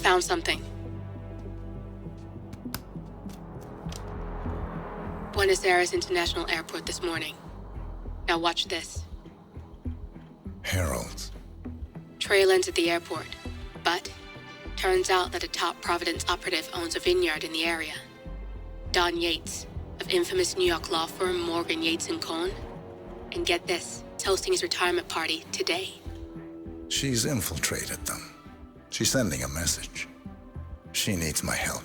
Found something. Buenos Aires International Airport this morning. Now watch this. Heralds. Trail ends at the airport, but turns out that a top Providence operative owns a vineyard in the area. Don Yates, of infamous New York law firm Morgan, Yates & Cohn. And get this, is hosting his retirement party today. She's infiltrated them. She's sending a message. She needs my help.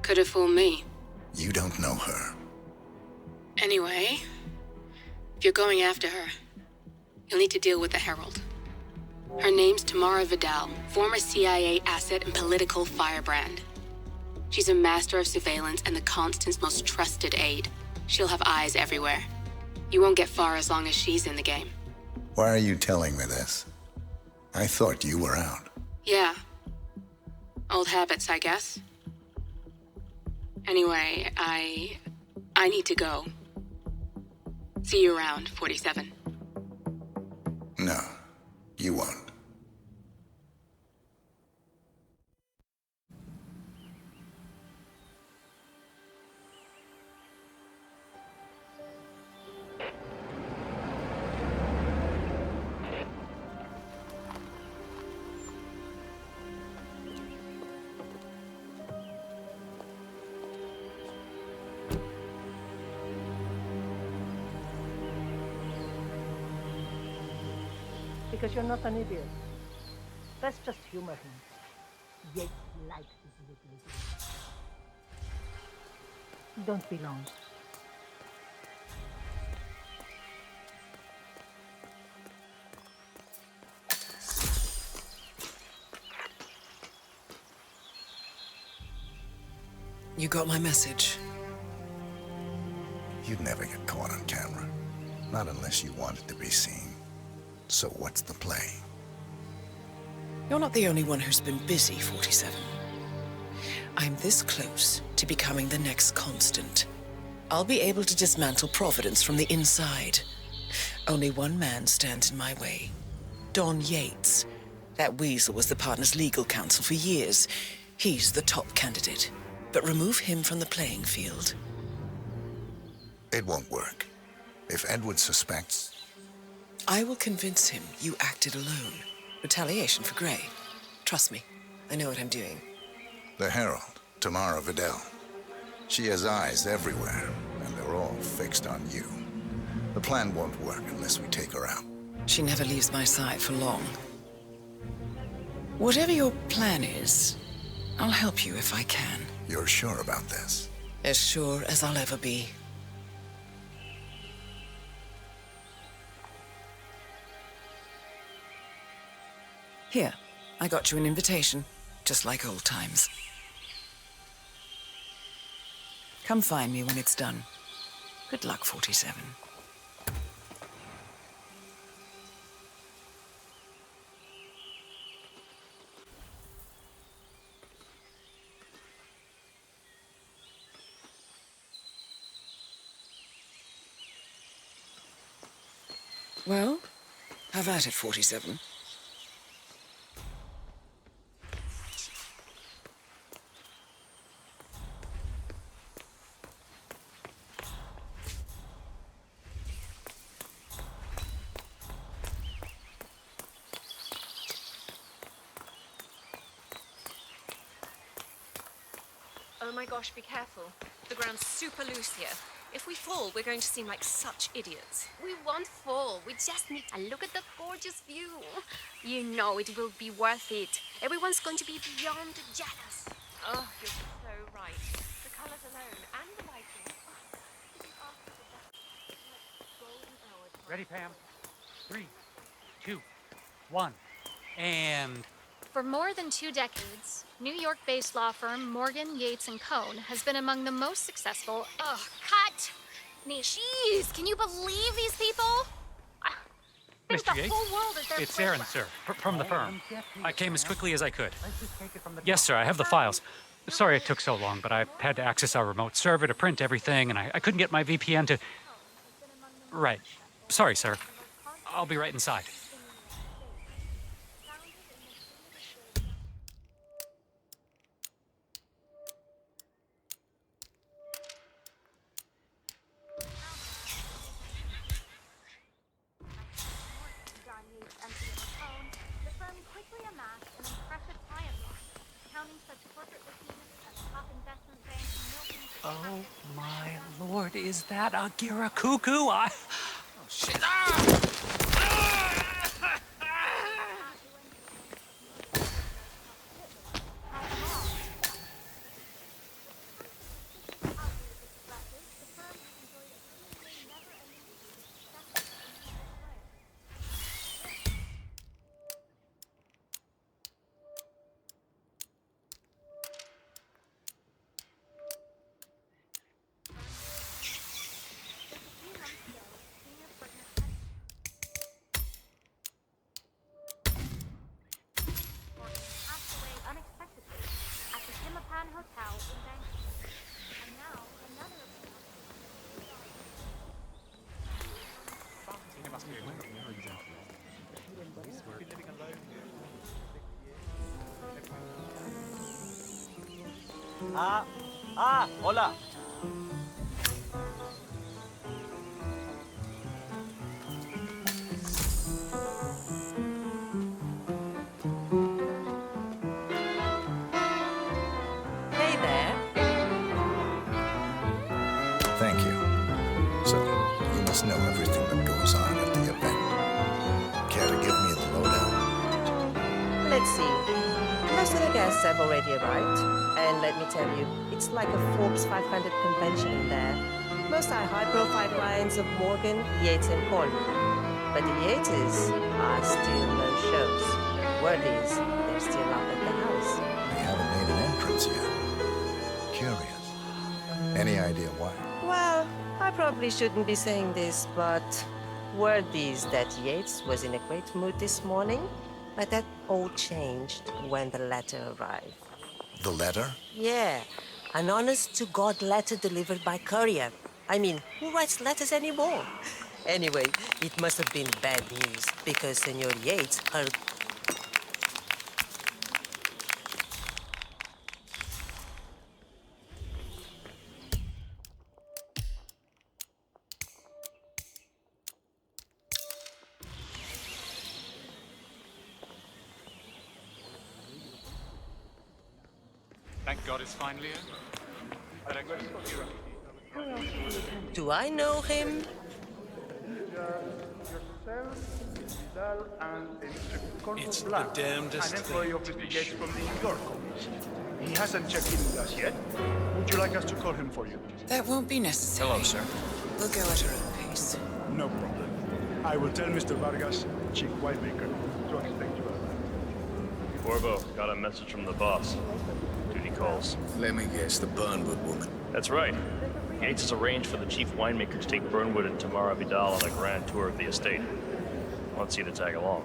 Could have fooled me. You don't know her. Anyway, if you're going after her, you'll need to deal with the Herald. Her name's Tamara Vidal, former CIA asset and political firebrand. She's a master of surveillance and the Constant's most trusted aide. She'll have eyes everywhere. You won't get far as long as she's in the game. Why are you telling me this? I thought you were out. Yeah. Old habits, I guess. Anyway, I need to go. See you around, 47. No, you won't. Because you're not an idiot. Let's just humor him. Yates likes his little things. Don't be long. You got my message. You'd never get caught on camera. Not unless you wanted to be seen. So what's the play? You're not the only one who's been busy, 47. I'm this close to becoming the next Constant. I'll be able to dismantle Providence from the inside. Only one man stands in my way. Don Yates. That weasel was the partner's legal counsel for years. He's the top candidate. But remove him from the playing field. It won't work. If Edward suspects... I will convince him you acted alone. Retaliation for Gray. Trust me, I know what I'm doing. The Herald, Tamara Vidal. She has eyes everywhere, and they're all fixed on you. The plan won't work unless we take her out. She never leaves my side for long. Whatever your plan is, I'll help you if I can. You're sure about this? As sure as I'll ever be. Here, I got you an invitation, just like old times. Come find me when it's done. Good luck, 47. Well, have at it, 47. Oh my gosh, be careful. The ground's super loose here. If we fall, we're going to seem like such idiots. We won't fall. We just need to look at the gorgeous view. You know it will be worth it. Everyone's going to be beyond jealous. Oh, you're so right. The colors alone and the lighting. Ready, Pam? 3, 2, 1, and... For more than 2 decades, New York-based law firm Morgan, Yates & Cohn has been among the most successful... Ugh, cut! Jeez, can you believe these people? There's Mr. the Yates? whole world as their It's Aaron, sir, from the firm. I came as quickly as I could. Yes, sir, I have the files. Sorry it took so long, but I had to access our remote server to print everything, and I couldn't get my VPN to... Right. Sorry, sir. I'll be right inside. Oh my lord, is that a Girakuku? Oh shit! Hola. Hey there. Thank you. So, you must know everything that goes on at the event. Care to give me the lowdown? Let's see. Most of the guests have already arrived. And let me tell you, it's like a Forbes 500 convention in there. Most are high-profile clients of Morgan, Yates, and Korn. But the Yateses are still no shows. Word is, they're still up at the house. They haven't made an entrance yet. Curious. Any idea why? Well, I probably shouldn't be saying this, but word is that Yates was in a great mood this morning, but that all changed when the letter arrived. The letter? Yeah, an honest-to-God letter delivered by courier. I mean, who writes letters anymore? Anyway, it must have been bad news, because Senor Yates heard... Thank God it's finally over. Do I know him? It's the damnedest an employee of Mr. Yates from the New York office. He hasn't checked in with us yet. Would you like us to call him for you? That won't be necessary. Hello, sir. We'll go at our own pace. No problem. I will tell Mr. Vargas, Chief Winemaker, to expect you around. Corvo, got a message from the boss. Duty calls. Let me guess, the Burnwood woman. That's right. Yates has arranged for the chief winemaker to take Burnwood and Tamara Vidal on a grand tour of the estate. Wants you to tag along.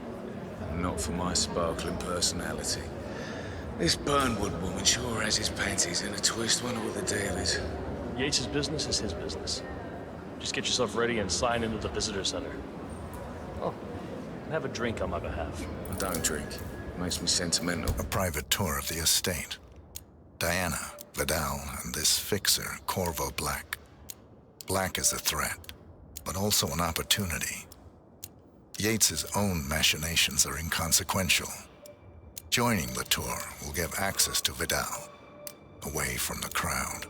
Not for my sparkling personality. This Burnwood woman sure has his panties in a twist. Wonder what the deal is. Yates' business is his business. Just get yourself ready and sign into the visitor center. Oh, and have a drink on my behalf. I don't drink. Makes me sentimental. A private tour of the estate. Diana, Vidal, and this fixer, Corvo Black. Black is a threat, but also an opportunity. Yates's own machinations are inconsequential. Joining the tour will give access to Vidal, away from the crowd.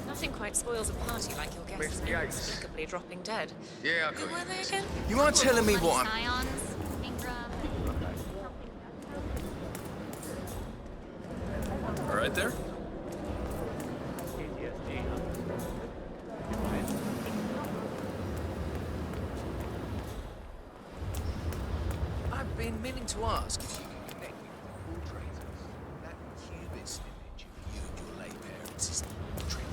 Nothing quite spoils a party like your guests inexplicably dropping dead. Yeah, I Who were they again? You aren't telling me what I'm... Scions, Ingram. All right there? I've been meaning to ask if you can connect me with the portraitors. That cubist image of you and your late parents is portrait.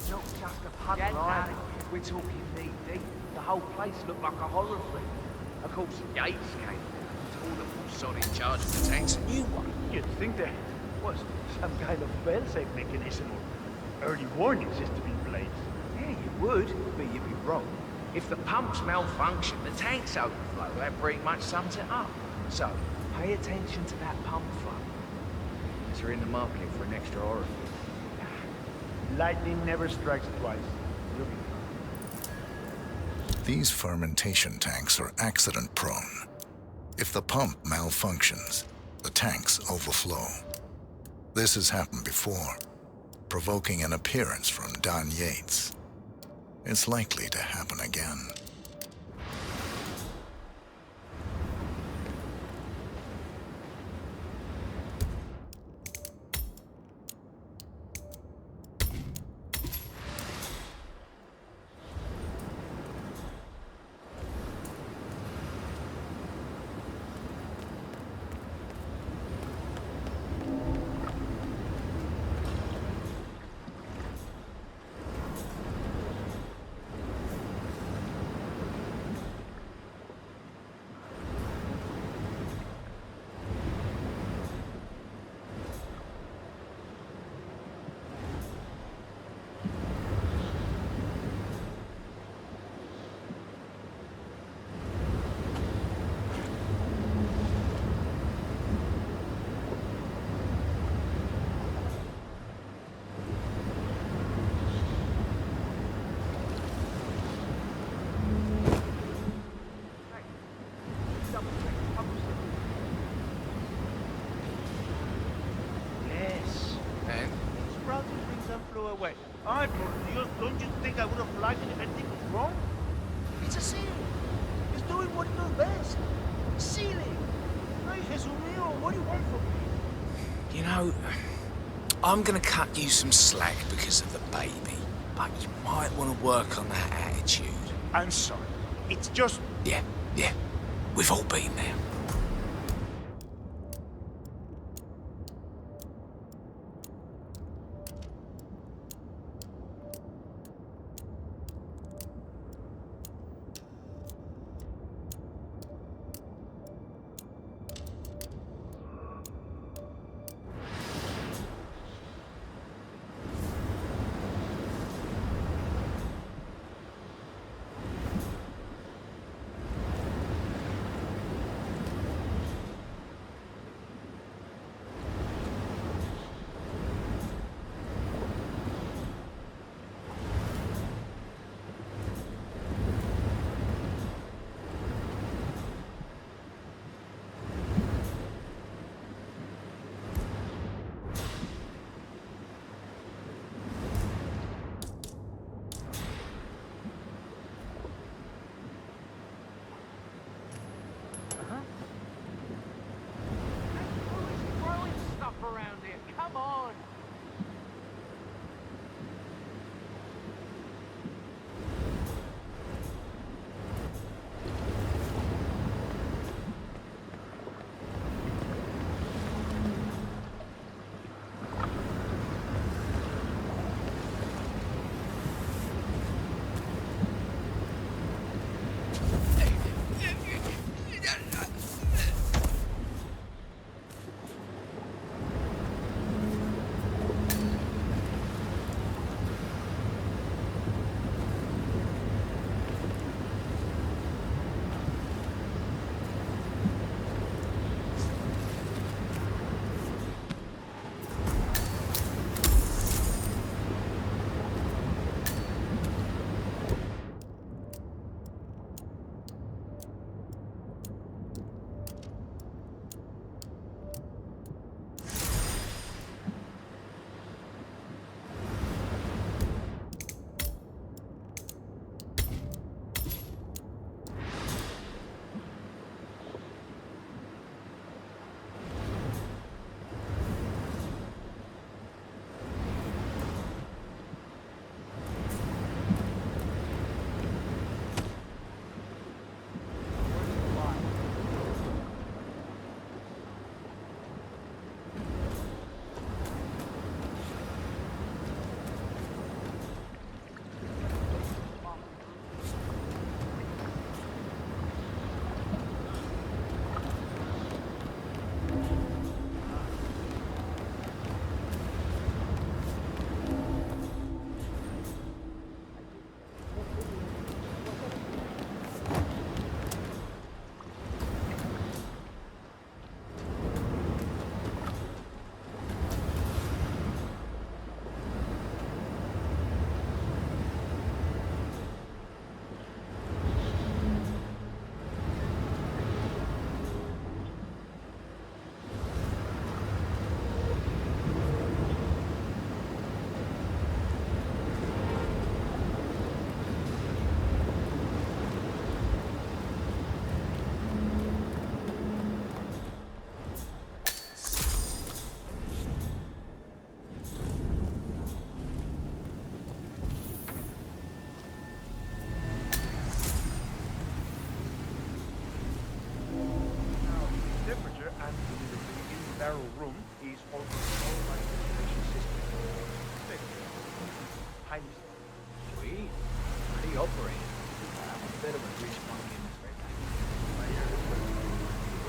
Not just a pub, right? We're talking knee deep. The whole place looked like a horror film. Of course, Yates came and told them all solid charge of the tank's a new one. You'd think there was some kind of fail-safe mechanism or early warning system in place. Yeah, you would, but you'd be wrong. If the pumps malfunction, the tank's overflow, that pretty much sums it up. So, pay attention to that pump flow. As you're in the market for an extra orifice. Lightning never strikes twice. You'll be fine. These fermentation tanks are accident-prone. If the pump malfunctions, the tanks overflow. This has happened before, provoking an appearance from Don Yates. It's likely to happen again. Away. Ay, por Dios, don't you think I would have flagged it if anything was wrong? It's a ceiling. It's doing what it does best. Ceiling. Ay, Jesus mío, what do you want from me? You know, I'm gonna cut you some slack because of the baby, but you might want to work on that attitude. I'm sorry. It's just... Yeah. We've all been there.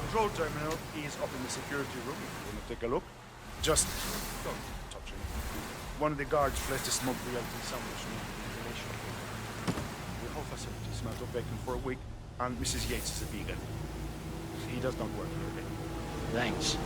control terminal is up in the security room. If you want to take a look, just don't touch it. One of the guards fled the smoke reality sandwich ventilation. The whole facility smelled of bacon for a week, and Mrs. Yates is a vegan. He does not work here. Thanks.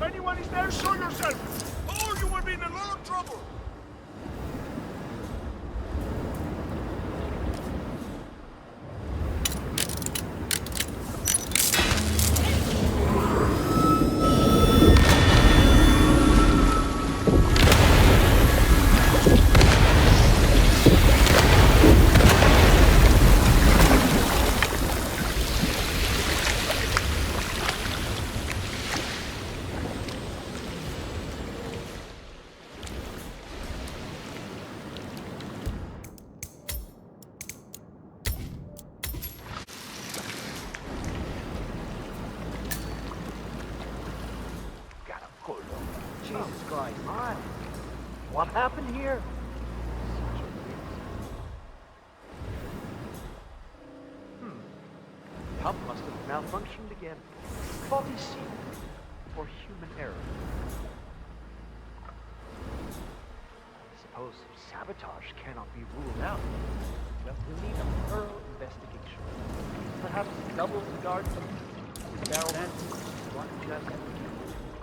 Anyone is there, show yourself! Or you will be in a lot of trouble! Jesus Christ. What happened here? Pump must have malfunctioned again. Faulty seal or human error. I suppose sabotage cannot be ruled out. But we'll need a thorough investigation. Perhaps double the guard barrel one just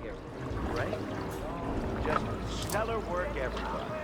here. Right? Just stellar work, everybody.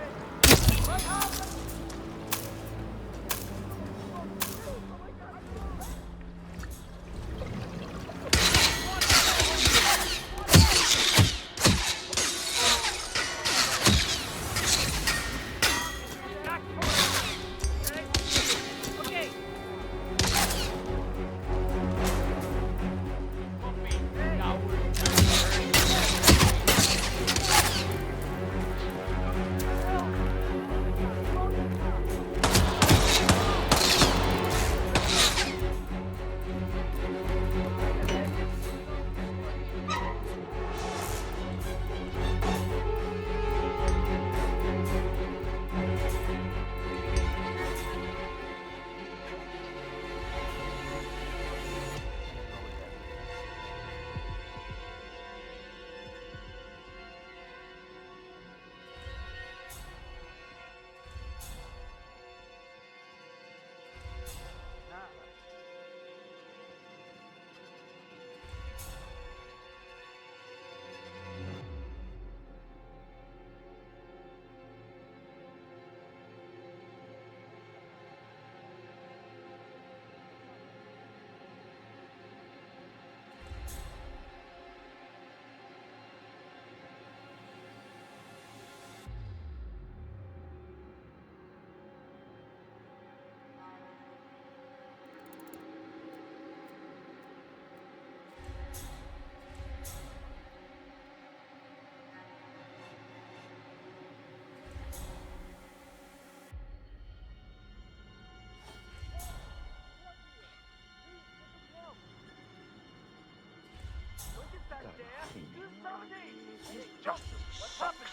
Just what's happened?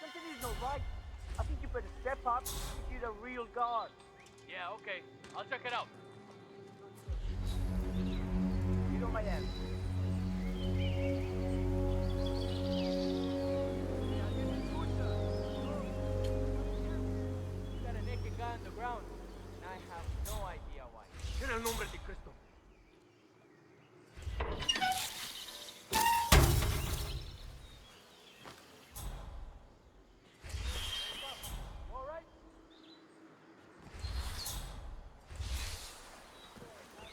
Something is not right. I think you better step up if you're the real guard. Yeah, okay. I'll check it out. You know my answer. You got a naked guy on the ground, and I have no idea why. En el nombre de Cristo. All right?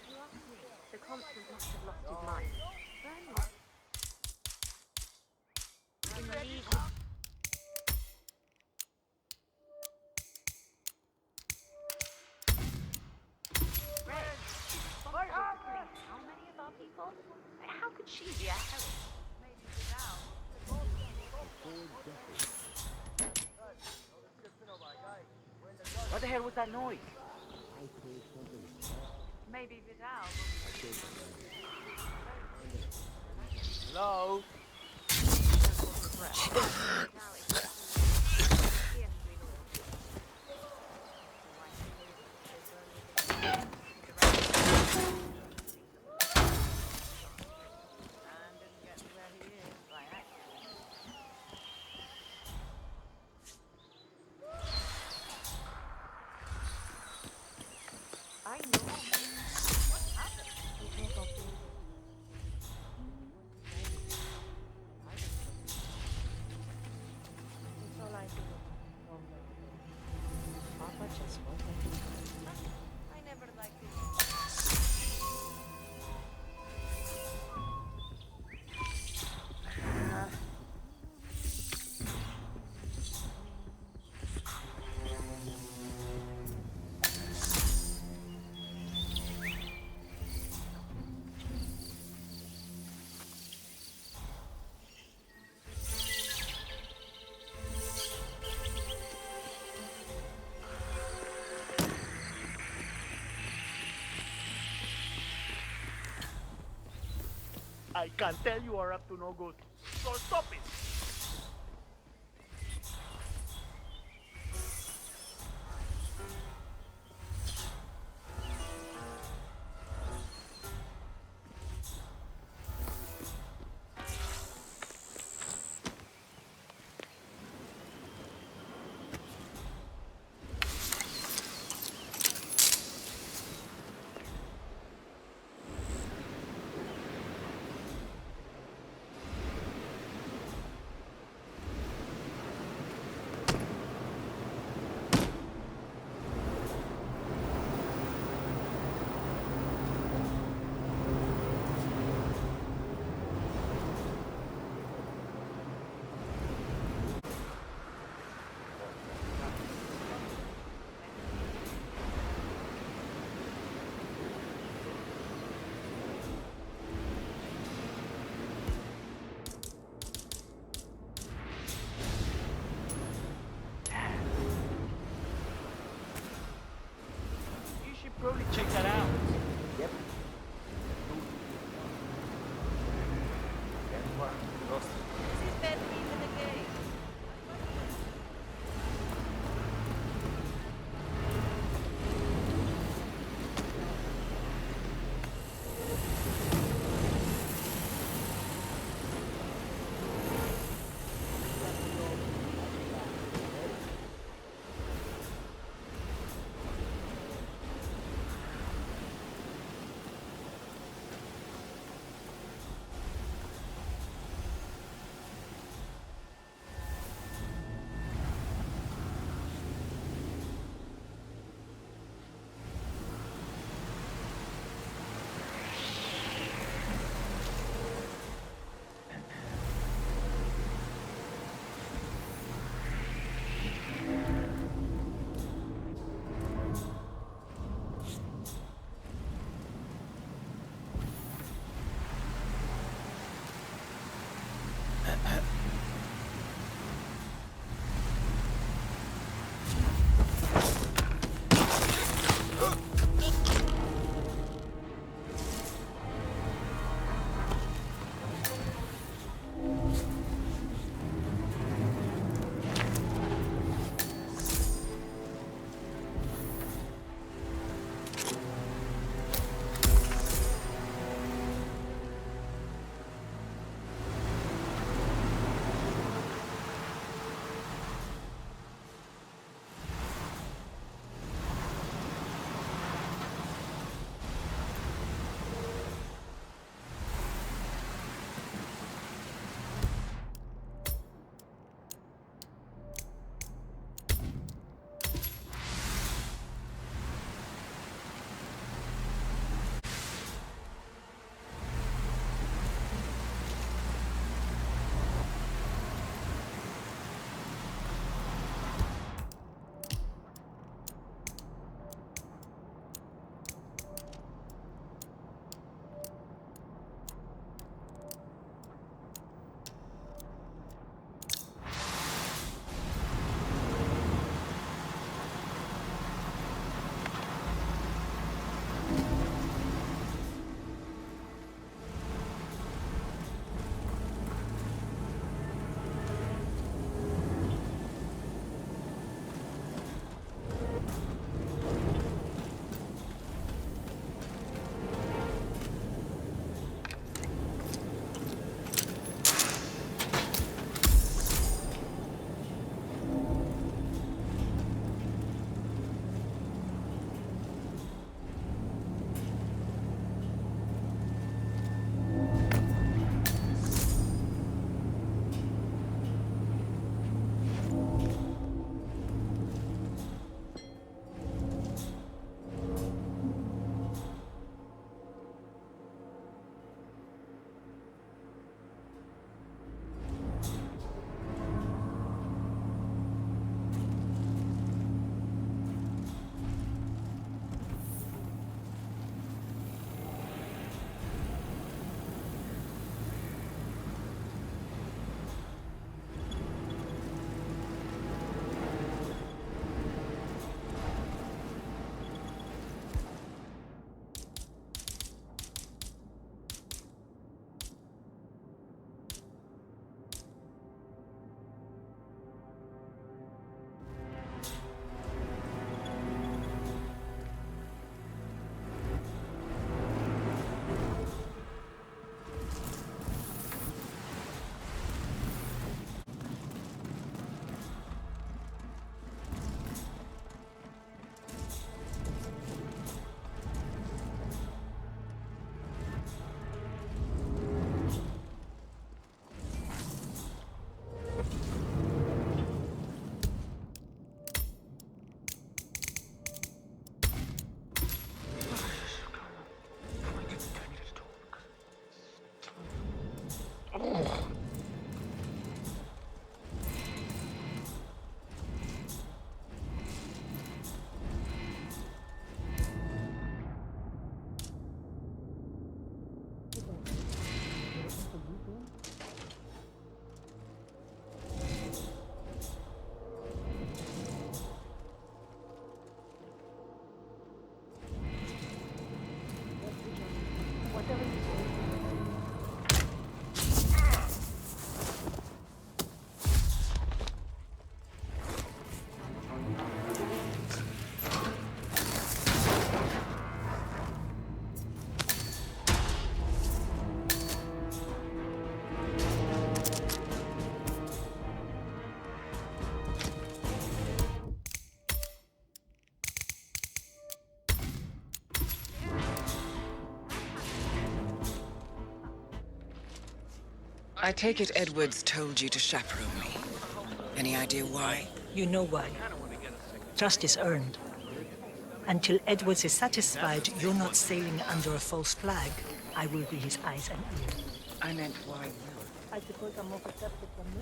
You asked me. The constant must have lost his mind. In league with... How many of our people? How could she be a herald? Maybe without. What the hell was that noise? Maybe Vidal. Hello? I know. What happened? It's all I do. Papa just won't let me go. I never liked it. I can tell you are up to no good. So stop it! I take it Edwards told you to chaperone me. Any idea why? You know why. Trust is earned. Until Edwards is satisfied you're not sailing under a false flag, I will be his eyes and ears. I meant why you. I suppose I'm more perceptive than me.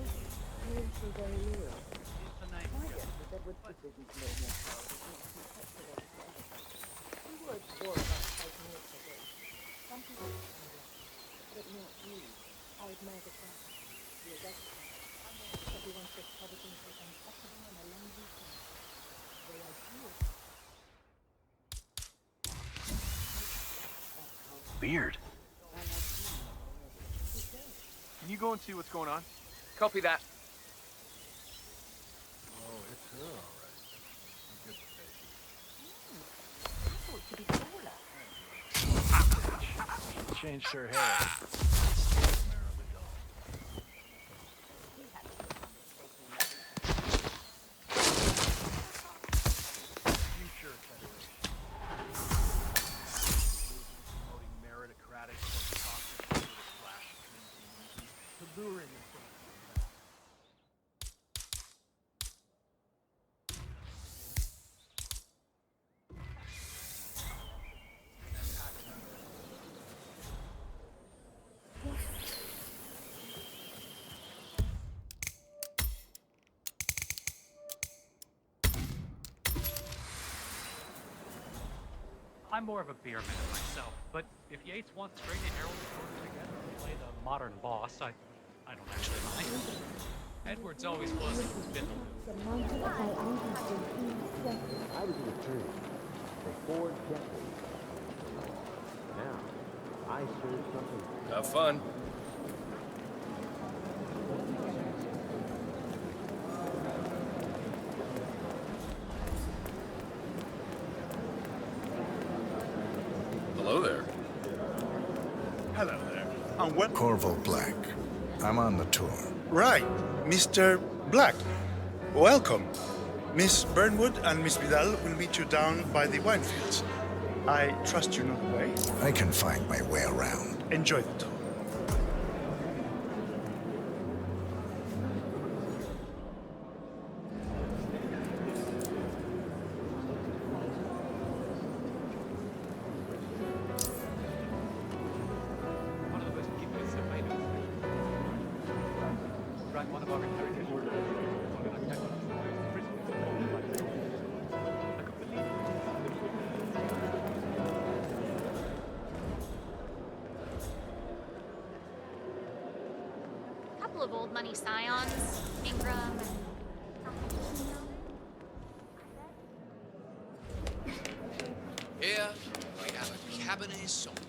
Weird. Can you go and see what's going on? Copy that. Oh, it's her, all right. She changed her hair. I'm more of a beer man myself, but if Yates wants Straight and Harold to work together and play the modern boss, I don't actually mind. Edwards always was a bit I was an attorney for 4 decades. Now, I serve something. Have fun. Hello there. Hello there. And what? Corvo Black. I'm on the tour. Right, Mr. Black. Welcome. Miss Burnwood and Miss Vidal will meet you down by the wine fields. I trust you know the way. I can find my way around. Enjoy the tour. Of old money scions, Ingram. Here we have a Cabernet Sauvignon.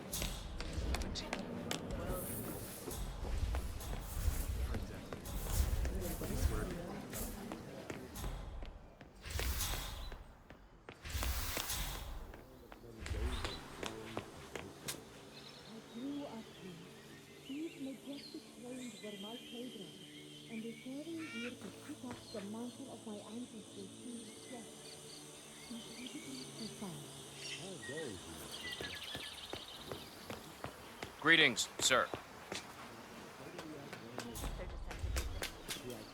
Greetings, sir.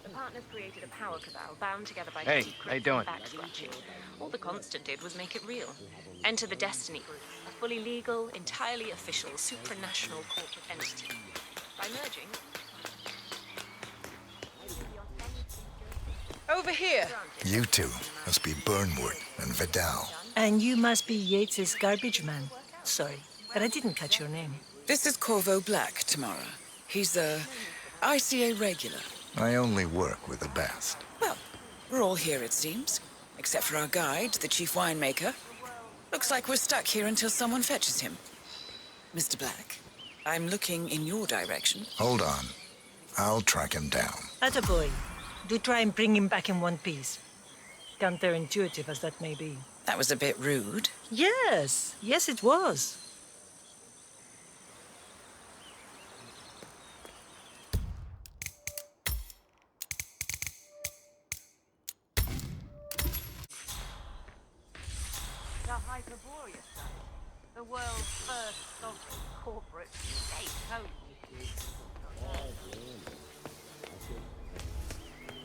The partners created a power cabal bound together by Hey, secrets how you doing? and back scratching. All the Constant did was make it real. Enter the Destiny Group, a fully legal, entirely official, supranational corporate entity. By merging... Over here! You two must be Burnwood and Vidal. And you must be Yates's garbage man. Sorry, but I didn't catch your name. This is Corvo Black, Tamara. He's a ICA regular. I only work with the best. Well, we're all here, it seems. Except for our guide, the chief winemaker. Looks like we're stuck here until someone fetches him. Mr. Black, I'm looking in your direction. Hold on. I'll track him down. Attaboy. Do try and bring him back in one piece. Counterintuitive as that may be. That was a bit rude. Yes. Yes, it was. The Hyperborean site, the world's first sovereign corporate state home. hard landing. I said,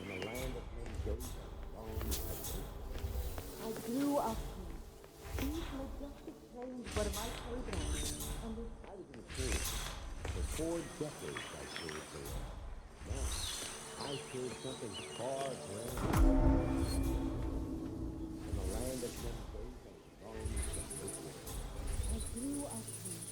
in the land of Mendoza, long ago. I grew up here. These majestic plains were my playground. And I was in the trade. For 4 decades I served there. Now, I serve something far grander. In the land of Mendoza, long ago. I grew up here.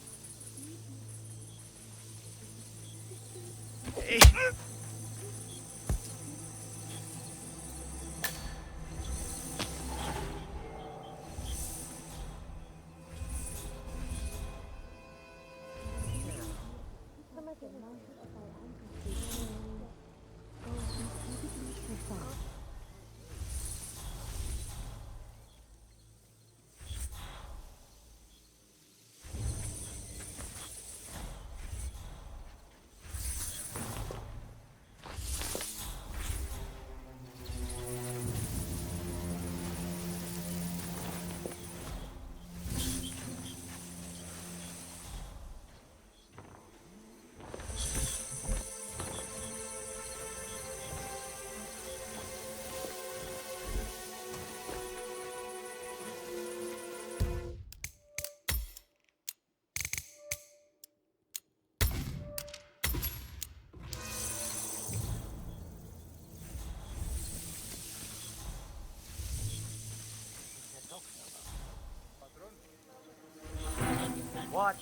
What?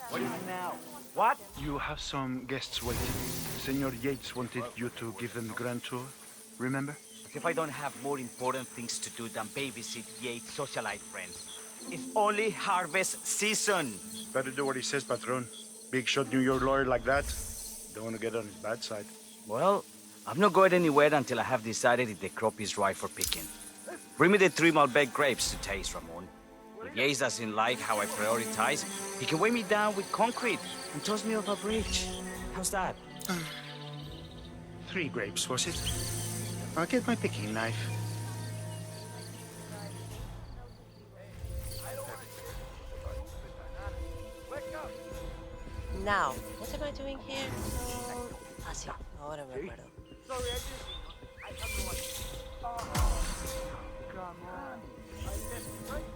What is it now? What? You have some guests waiting. Senor Yates wanted you to give them the grand tour. Remember? If I don't have more important things to do than babysit Yates' socialite friends. It's only harvest season. Better do what he says, Patron. Big shot New York lawyer like that. Don't want to get on his bad side. Well, I'm not going anywhere until I have decided if the crop is right for picking. Bring me the 3 Malbec grapes to taste, Ramon. If Yates doesn't like how I prioritize, he can weigh me down with concrete and toss me off a bridge. How's that? 3 grapes, was it? I'll get my picking knife. Now, what am I doing here? Sí, ahora me acuerdo. Sorry, I have no idea. Oh, come on. I left right.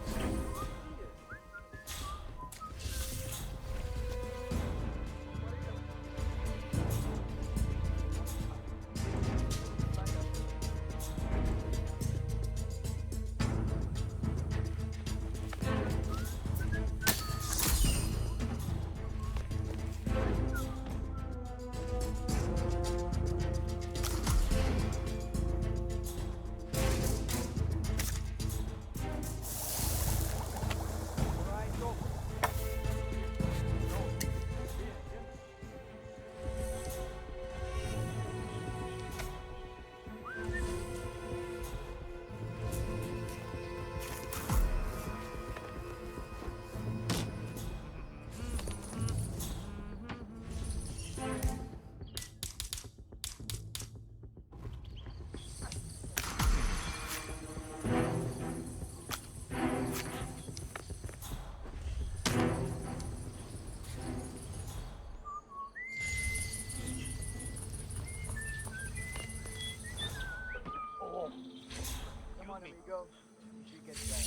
Amigo, you get that.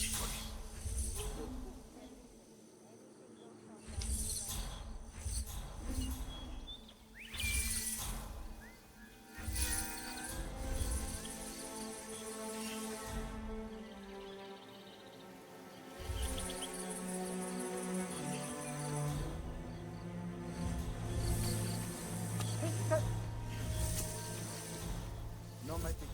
No me te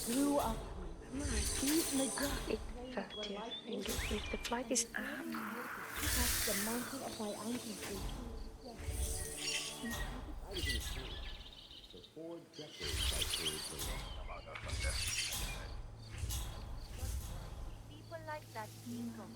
Grew up these majestic if the flight is up. That's the mountain of my ancestry. For 4 decades I served there. People like that think of me.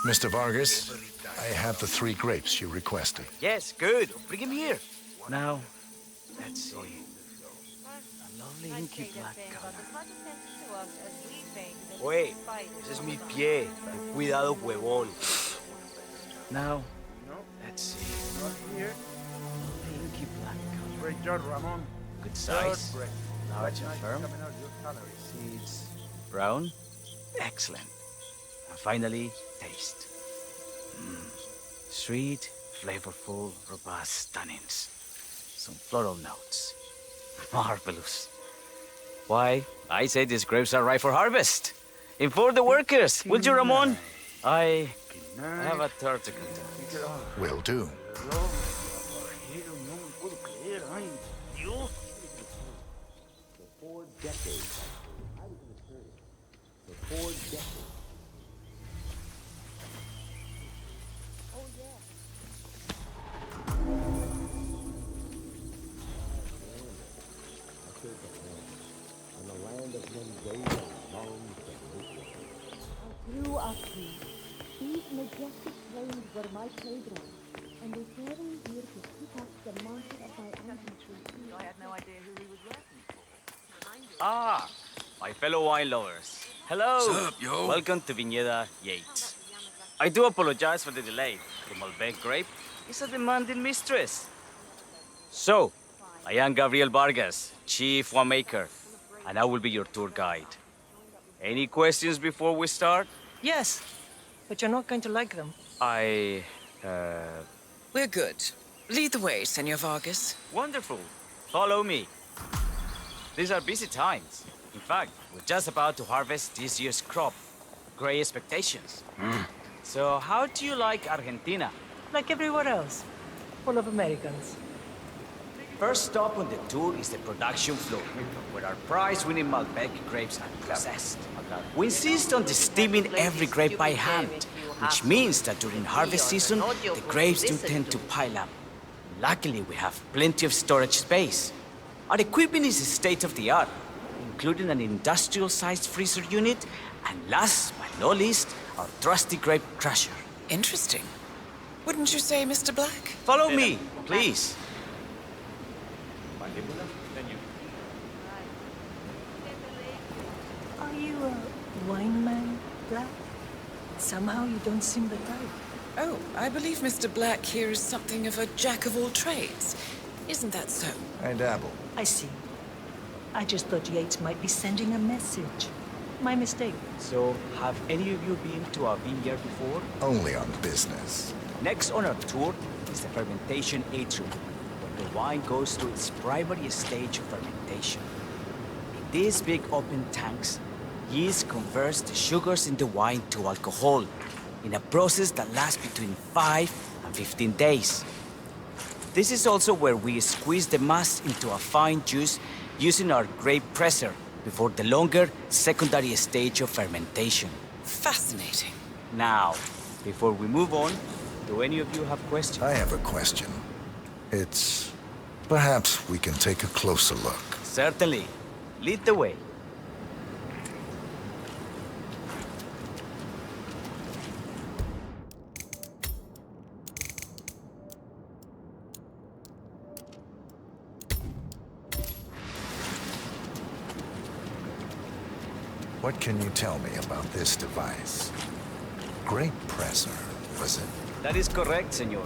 Mr. Vargas, I have the 3 grapes you requested. Yes, good. Bring him here. Now, let's see. A lovely inky black color. Oye, ese es mi pie. Ten cuidado, huevón. Now, let's see. Here. Lovely inky black color. Great job, Ramon. Good size. Great. Large and firm. Seeds brown. Excellent. And finally, taste. Sweet, flavorful, robust tannins. Some floral notes. Marvelous. Why, I say these grapes are ripe for harvest. Inform the workers, will you, Ramon? I have a tour to conduct. Will do. For 4 decades, I was an attorney. For 4 decades. Oh, yeah. On the land of Mendoza, long I grew up here. These majestic plains were my playground, and they carried me here to pick up the mantle of my ancestry. I had no idea who he was working for. Ah, my fellow wine lovers. Hello. What's up, yo? Welcome to Viñeda Yates. I do apologize for the delay. The Malbec grape is a demanding mistress. So, I am Gabriel Vargas, Chief Winemaker, and I will be your tour guide. Any questions before we start? Yes, but you're not going to like them. We're good. Lead the way, Senor Vargas. Wonderful. Follow me. These are busy times. In fact, we're just about to harvest this year's crop. Great expectations. So how do you like Argentina? Like everywhere else. Full of Americans. First stop on the tour is the production floor, where our prize-winning Malbec grapes are processed. We insist on steaming every grape by hand, which means that during harvest season, the grapes do tend to pile up. Luckily, we have plenty of storage space. Our equipment is state-of-the-art, including an industrial-sized freezer unit, and last but not least, our trusty grape crusher. Interesting. Wouldn't you say, Mr. Black? Follow me, please. Are you a wine man, Black? Somehow you don't seem the type. Oh, I believe Mr. Black here is something of a jack of all trades. Isn't that so? I dabble. I see. I just thought Yates might be sending a message. My mistake. So, have any of you been to a vineyard before? Only on business. Next on our tour is the fermentation atrium, where the wine goes through its primary stage of fermentation. In these big open tanks, yeast converts the sugars in the wine to alcohol, in a process that lasts between 5 and 15 days. This is also where we squeeze the mass into a fine juice using our grape presser before the longer secondary stage of fermentation. Fascinating. Now, before we move on, do any of you have questions? I have a question. It's... perhaps we can take a closer look. Certainly. Lead the way. What can you tell me about this device? Grape presser, was it? That is correct, senor.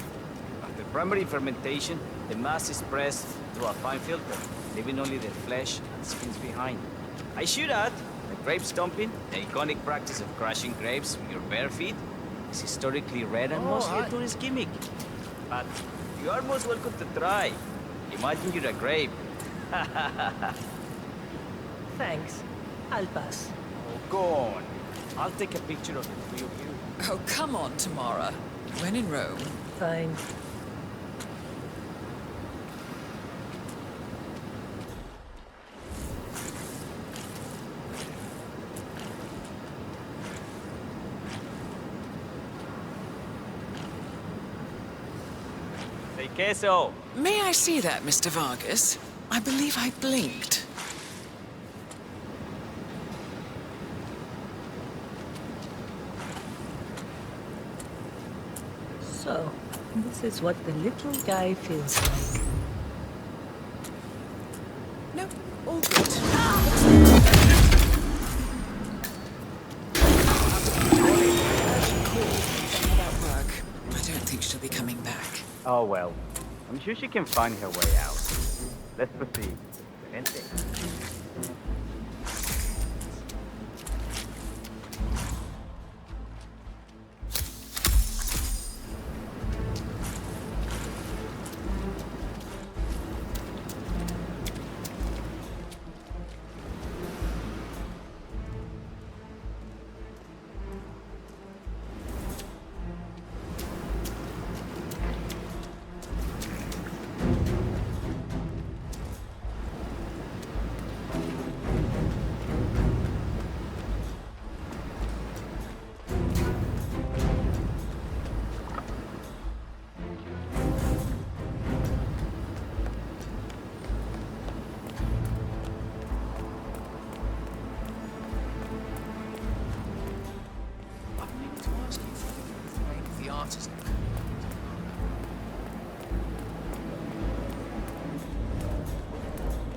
After primary fermentation, the mass is pressed through a fine filter, leaving only the flesh and skins behind. I should add, the grape stomping, the iconic practice of crushing grapes with your bare feet, is historically rare and mostly a tourist gimmick. But you are most welcome to try. Imagine you're a grape. Thanks. I'll pass. Oh, go on. I'll take a picture of the three of you. Oh, come on, Tamara. When in Rome. Fine. Say queso. May I see that, Mr. Vargas? I believe I blinked. So, this is what the little guy feels like. No, all good. About work. I don't think she'll be coming back. Oh well. I'm sure she can find her way out. Let's proceed. Vente.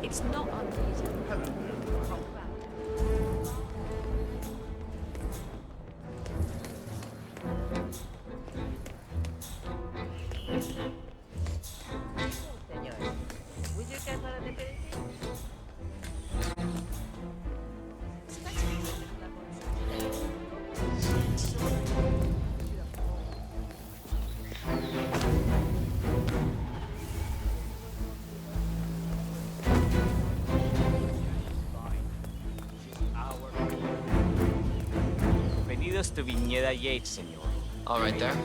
It's not unreasonable. Señor, would you care for an aperitif? Bienvenidos to Viñeda Yates, señor. All right there.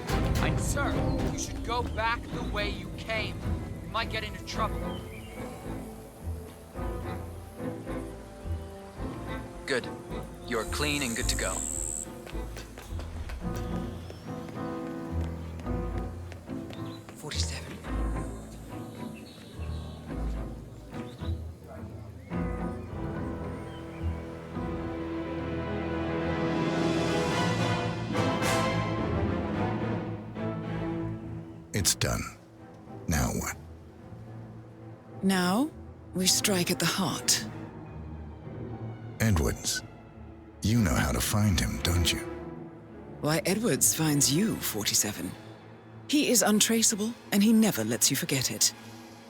Sir, you should go back the way you came. You might get into trouble. Good. You're clean and good to go. It's done. Now what? Now, we strike at the heart. Edwards. You know how to find him, don't you? Why, Edwards finds you, 47. He is untraceable, and he never lets you forget it.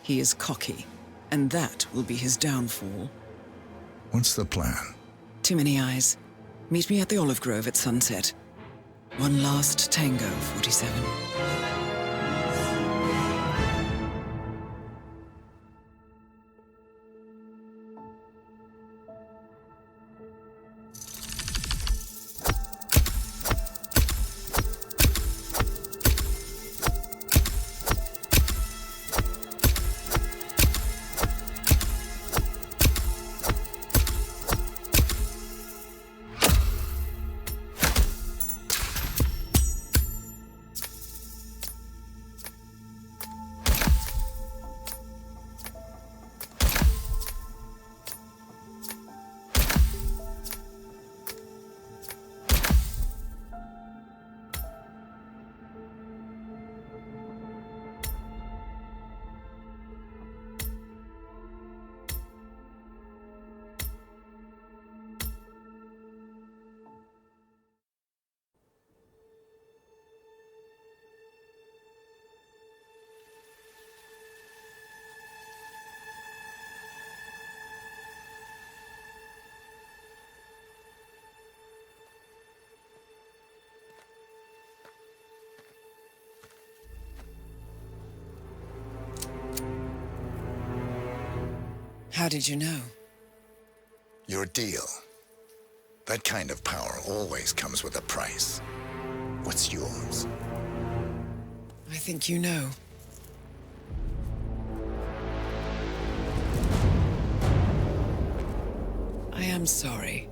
He is cocky, and that will be his downfall. What's the plan? Too many eyes. Meet me at the olive grove at sunset. One last tango, 47. How did you know? Your deal. That kind of power always comes with a price. What's yours? I think you know. I am sorry.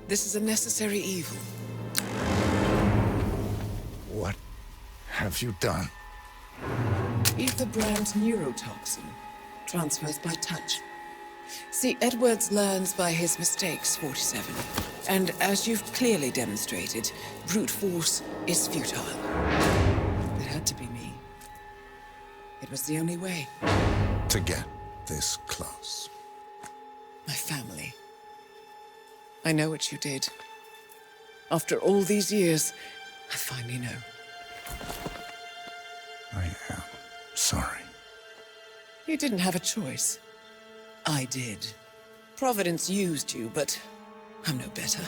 This is a necessary evil. What have you done? Ether brand neurotoxin transfers by touch. See, Edwards learns by his mistakes, 47. And as you've clearly demonstrated, brute force is futile. There had to be me. It was the only way. To get this close. My family. I know what you did. After all these years, I finally know. I am sorry. You didn't have a choice. I did. Providence used you, but I'm no better.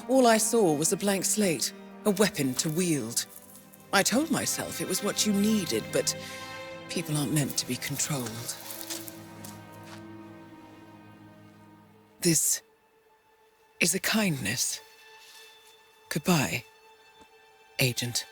All I saw was a blank slate, a weapon to wield. I told myself it was what you needed, but people aren't meant to be controlled. This is a kindness. Goodbye, Agent.